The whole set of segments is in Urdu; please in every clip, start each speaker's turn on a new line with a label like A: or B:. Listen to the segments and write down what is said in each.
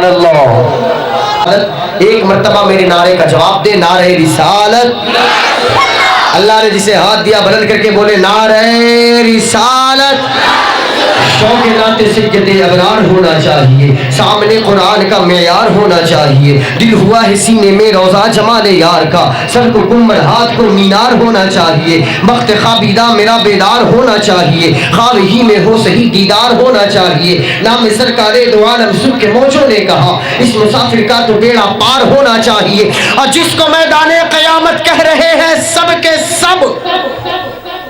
A: سبحان اللہ. ایک مرتبہ میرے نعرے کا جواب دے, نعرہ رسالت. اللہ نے جسے ہاتھ دیا بلند کر کے بولے نعرہ رسالت. شوق نعت سید ابرار ہونا چاہیے, سامنے قرآن کا معیار ہونا چاہیے, دل ہوا ہے سینے میں روضہ جمال یار کا, سر کو گنبد ہاتھ کو مینار ہونا چاہیے, وقت خوابیدہ میرا بیدار ہونا چاہیے, خواب ہی میں ہو صحیح دیدار ہونا چاہیے. نام سرکار دو عالم سب کے موجوں نے کہا اس مسافر کا تو بیڑا پار ہونا چاہیے. اور جس کو میدان قیامت کہہ رہے ہیں سب کے سب,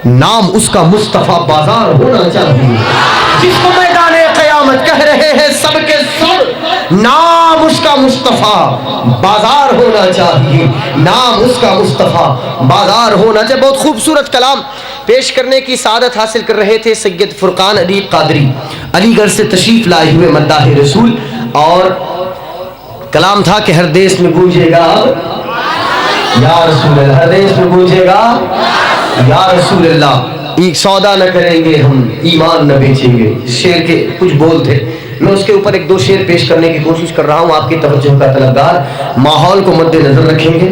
A: نام اس کا مصطفیٰ بازار ہونا چاہیے. جس کو میدان قیامت کہہ رہے ہیں سب کے سب, نام اس کا مصطفیٰ بازار ہونا چاہیے. نام اس کا مصطفیٰ بازار ہونا چاہیے. بہت خوبصورت کلام پیش کرنے کی سعادت حاصل کر رہے تھے سید فرقان علی قادری, علی گڑھ سے تشریف لائے ہوئے مداح رسول, اور کلام تھا کہ ہر دیس میں گونجے گا یا رسول اللہ, ہر دیس میں گونجے گا یا رسول اللہ. ایک سودا نہ کریں گے ہم, ایمان نہ بیچیں گے. شعر کے کچھ بول تھے, میں اس کے اوپر ایک دو شعر پیش کرنے کی کوشش کر رہا ہوں. آپ کی توجہ کا طلبگار, ماحول کو مد نظر رکھیں گے,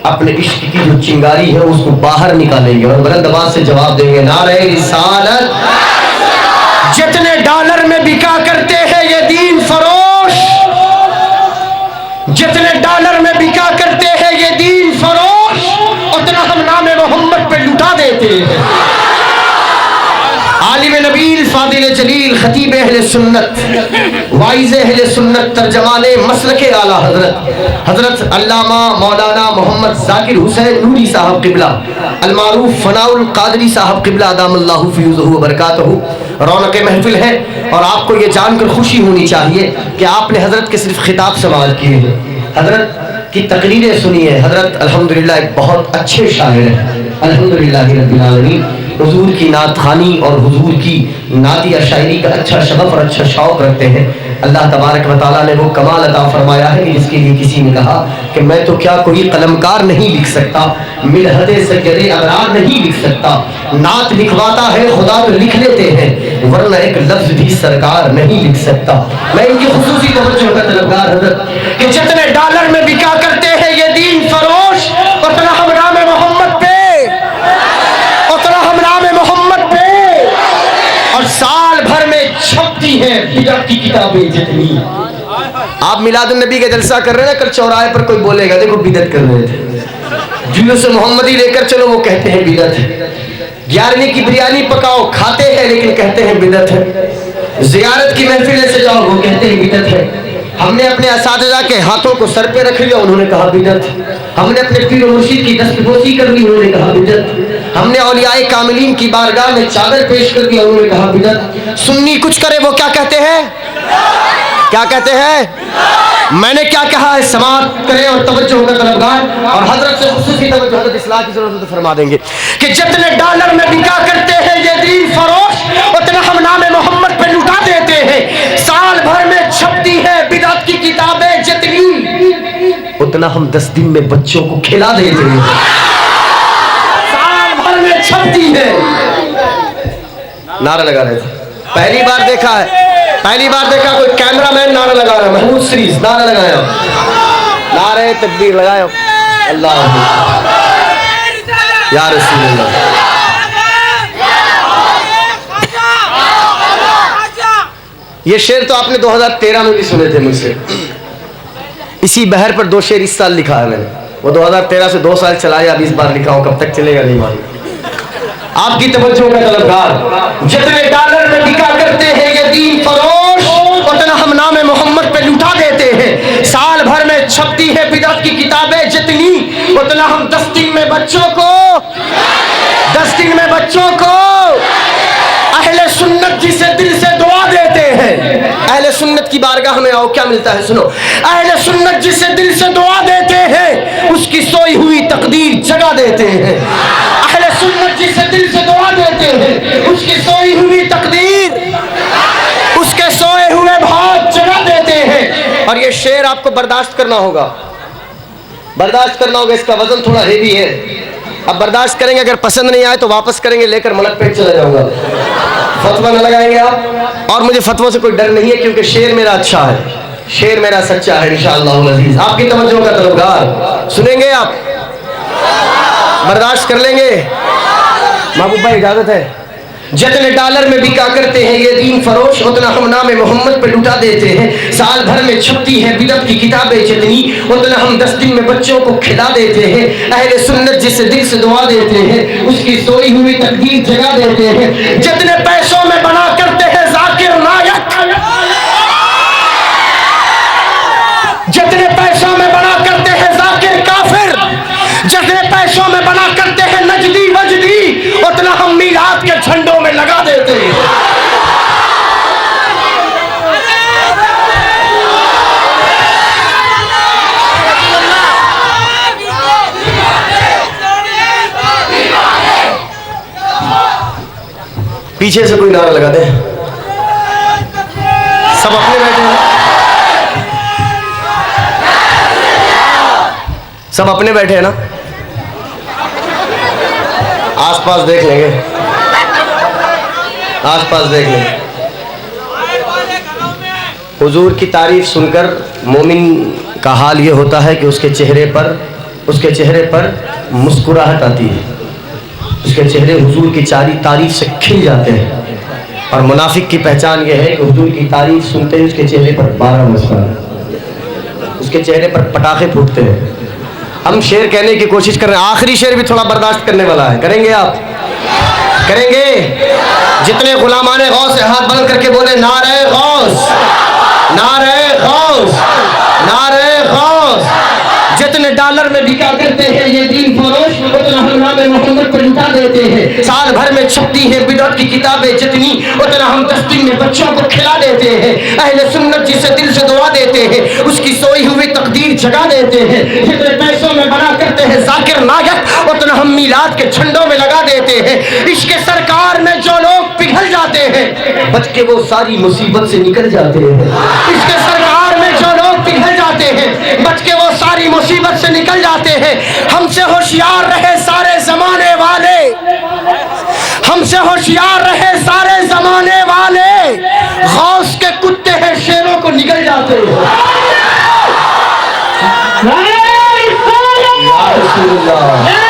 A: اپنے عشق کی جو چنگاری ہے اس کو باہر نکالیں گے اور بلند آواز سے جواب دیں گے نعرہ رسالت. جتنے ڈالر میں بکا کرتے ہیں یہ دین فروش, جتنے ڈالر میں بکا کرتے ہیں یہ دین فروش, اتنا ہم نام محمد پہ لٹا دیتے ہیں. عالم نبیل, فاضل جلیل, خطیب اہل سنت, وائز اہل سنت, ترجمان مسلک اعلیٰ حضرت حضرت علامہ مولانا محمد ذاکر حسین نوری صاحب قبلہ, المعروف فناء القادری صاحب قبلہ, ادام اللہ فیوزہ و برکاتہ. رونق محفل ہے اور آپ کو یہ جان کر خوشی ہونی چاہیے کہ آپ نے حضرت کے صرف خطاب سماعت کیے ہیں, حضرت کی تقریریں سنی ہے. حضرت الحمدللہ ایک بہت اچھے شاعر ہیں الحمدللہ رب العالمین. حضور کی نعت خوانی اور حضور کی نعتیہ شاعری کا اچھا شغف اور اچھا شوق رکھتے ہیں. اللہ تبارک و تعالیٰ نے وہ کمال عطا فرمایا ہے کہ جس کے لیے کسی نے کہا کہ میں تو کیا کوئی قلمکار نہیں لکھ سکتا, مدحت سید ابرار نہیں لکھ سکتا, نعت لکھواتا ہے خدا تو لکھ لیتے ہیں, ورنہ ایک لفظ بھی سرکار نہیں لکھ سکتا. میں ان کی خصوصی توجہ کا طلبگار حضرت کہ جتنے ڈالر میں بکا کرتے ہیں یہ دین فروش, اتنا ہم نام محمد پہ, اتنا ہم نام محمد پہ, اور سال بھر میں چھپتی ہیں بدعت کی کتابیں جتنی. آپ میلاد النبی کا جلسہ کر رہے ہیں, کل چوراہے پر کوئی بولے گا دیکھو بدعت کر رہے تھے, جلوس محمدی لے کر چلو وہ کہتے ہیں بدعت ہے. 11ویں کی بریانی پکاؤ کھاتے ہیں لیکن کہتے ہیں بدعت ہے. زیارت کی محفل سے جاؤ وہ کہتے ہیں بدعت ہے. ہم نے اپنے اساتذہ کے ہاتھوں کو سر پہ رکھ لیا, انہوں نے کہا بدعت. ہم نے اپنے پیر و مرشد کی دستبوسی کر لی, انہوں نے کہا بدعت. ہم نے اولیاء کاملین کی بارگاہ میں چادر پیش کر دی, انہوں نے کہا بدعت. سنی کچھ کرے وہ کیا کہتے ہیں, کیا کہتے ہیں؟ میں نے کیا کہا ہے سماعت کریں اور توجہ کا طلبگار, اور حضرت سے خصوصی توجہ حضرت اصلاح کی ضرورت تو فرما دیں گے کہ جتنے ڈالر میں بکا کرتے ہیں یہ دین فروش, اتنا ہم نام محمد پہ لٹا دیتے ہیں. سال بھر میں چھپتی ہے بدعت کی کتابیں جتنی, اتنا ہم 10 دن میں بچوں کو کھلا دیتے ہیں. سال بھر میں چھپتی ہے. نعرہ لگا رہے تھے, پہلی بار دیکھا ہے, پہلی بار دیکھا کوئی کیمرہ مین نعرہ لگا رہا ہے. محمود سریز نعرہ لگایا, نعرہ تکبیر لگایا, اللہ یا رسول اللہ. یہ شعر تو آپ نے 2013 میں بھی سنے تھے مجھ سے. اسی بہر پر 2 شعر اس سال لکھا ہے میں نے, وہ 2013 سے 2 سال چلایا, اب اس بار لکھا ہوں, کب تک چلے گا نہیں معلوم. آپ کی توجہ کا طلبگار, جتنے ڈالر میں بکا کرتے ہیں یہ دین فروش, اتنا ہم نام محمد پہ لٹا دیتے ہیں. سال بھر میں چھپتی ہے بدعت کی کتابیں جتنی, اتنا ہم 10 دن میں بچوں کو, 10 دن میں بچوں کو اہل سنت جسے دل سے دعا دیتے ہیں. اہل سنت کی بارگاہ میں آؤ, کیا ملتا ہے سنو. اہل سنت جسے دل سے دعا دیتے ہیں اس کی سوئی ہوئی تقدیر جگا دیتے ہیں. اہل سنت جسے دل سے دعا دیتے ہیں اس کی سوئی ہوئی تقدیر, اس کے سوئے ہوئے بھاگ جگا دیتے ہیں. اور یہ شعر آپ کو برداشت کرنا ہوگا, برداشت کرنا ہوگا, اس کا وزن تھوڑا ہیوی ہے. اب برداشت کریں گے, اگر پسند نہیں آئے تو واپس کریں گے, لے کر ملک پیٹ چلا جاؤں گا. فتویٰ نہ لگائیں گے آپ, اور مجھے فتووں سے کوئی ڈر نہیں ہے کیونکہ شعر میرا اچھا ہے. شعر میرا سچا ہے انشاءاللہ العزیز، آپ کی توجہ کا طلبگار، سنیں گے آپ؟ برداشت کر لیں گے؟ محبوب بھائی اجازت ہے؟ جتنے ڈالر میں بکا کرتے ہیں یہ دین فروش، اتنا ہم نام محمد پہ لٹا دیتے ہیں۔ سال بھر میں چھپتی ہے بدعت کی کتابیں جتنی، اتنا ہم 10 دن میں بچوں کو کھلا دیتے ہیں۔ اہل سنت جس دل سے دعا دیتے ہیں، اس کی سوئی ہوئی تقدیر جگا دیتے ہیں۔ جتنے پیسوں میں بنا کرتے ہیں ذاکر نائک، جتنے پیسوں میں بنا کرتے ہیں ذاکر کافر، جتنے پیسوں میں بنا کرتے ہیں نجدی وجدی، اتنا ہم میلاد کے جھنڈوں میں لگا دیتے ہیں۔ پیچھے سے کوئی نعرہ لگا دے، سب اپنے بیٹھے ہیں، سب اپنے بیٹھے ہیں نا؟ آس پاس دیکھ لیں گے، آس پاس دیکھ لیں گے۔ حضور کی تعریف سن کر مومن کا حال یہ ہوتا ہے کہ اس کے چہرے پر مسکراہٹ آتی ہے، اس کے چہرے حضور کی تعریف سے کھل جاتے ہیں۔ اور منافق کی پہچان یہ ہے کہ حضور کی تعریف سنتے ہیں اس کے چہرے پر 12 مسکراہٹ، اس کے چہرے پر پٹاخے پھوٹتے ہیں۔ ہم شعر کہنے کی کوشش کر رہے ہیں، آخری شعر بھی تھوڑا برداشت کرنے والا ہے، کریں گے آپ؟ کریں گے؟ جتنے غلامان غوث ہاتھ بلند کر کے بولے نعرہ غوث، نعرہ غوث، نعرہ غوث۔ جتنے ڈالر میں بکا کرتے ہیں یہ دین فروش، اتنا ہم نام محمد کو لٹا دیتے ہیں۔ سال بھر میں چھپتی ہے بدعت کی کتابیں جتنی، اتنا ہم 10 دن میں بچوں کو کھلا دیتے ہیں۔ اہل سنت جسے دل سے دعا دیتے ہیں، اس کی سوئی ہوئی تقدیر جگا دیتے ہیں۔ جتنے پیسوں میں بنا کرتے ہیں ذاکر نائک، اتنا ہم میلاد کے جھنڈوں میں لگا دیتے ہیں۔ عشق سرکار میں جو لوگ پگھل جاتے ہیں، بچ کے وہ ساری مصیبت سے نکل جاتے ہیں۔ عشق سرکار میں جو لوگ پگھل جاتے ہیں، بچ کے وہ ساری مصیبت سے نکل جاتے ہیں۔ ہم سے ہوشیار رہے سارے زمانے والے، ہم سے ہوشیار رہے سارے زمانے والے، غوث کے کتے ہیں شیروں کو نگل جاتے ہیں۔ یا رسول اللہ